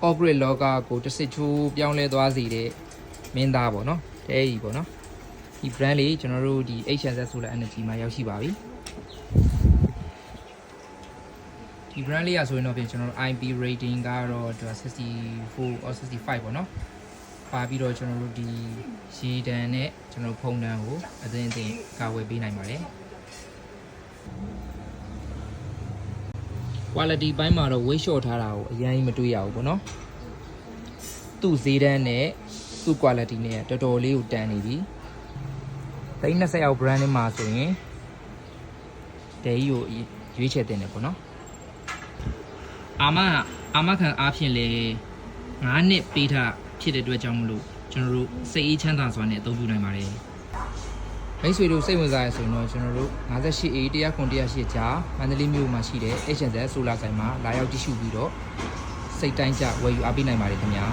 corporate လောကကိုတစ်စစ်ချိုးပြောင်းလဲသွားစေတဲ့မင်းသားပေါ့နော်တဲ့ကြီးပေါ့နော်ဒီ brand လေးကျွန်တော်တို့ဒီ HNZ Solar Energy မှာရောက်ရှိပါပြီဒီ brand လေးရဆိုရင်တော့ပြင်ကျွန်တော်တို့ IP rating ကတော့64 or 65ပေါ့နော်ပါပြီးတော့ကျွန်တော်တို့ဒီရေတံနဲ့ကျွန်တော်ဖုံတန်းကိုအသိအသိကာဝယ်ပေးနိုင်ပါတယ် quality ဘိုင်းမှာတော့ weight short ထားတာကိုအရင်ကြီးမတွေ့ရဘူးပေါ့နော်သူ့ဈေးတန်းနဲ့သူ့ quality နဲ့တော်တော်လေးကိုတန်နေပြီ30ရောက် brand နဲ့မှာဆိုရင်တဲကြီးကိုရွေးချယ်တင်တယ်ပေါ့နော်အာမခံအားဖြင့်လေ9နှစ်ပေးထားဖြစ်တဲ့အတွက်ကြောင့်မလို့ကျွန်တော်တို့စိတ်အေးချမ်းသာစွာနဲ့အသုံးပြုနိုင်ပါတယ်မိတ်ဆွေတို့စိတ်ဝင်စားရဆိုရင်တော့ကျွန်တော်တို့ 58A 108ကြားမန္တလေးမြို့မှာရှိတဲ့ HNZ Solar ဆိုင်မှာလာရောက်ကြည့်ရှုပြီးတော့စိတ်တိုင်းကြဝယ်ယူအားပေးနိုင်ပါတယ်ခင်ဗျာ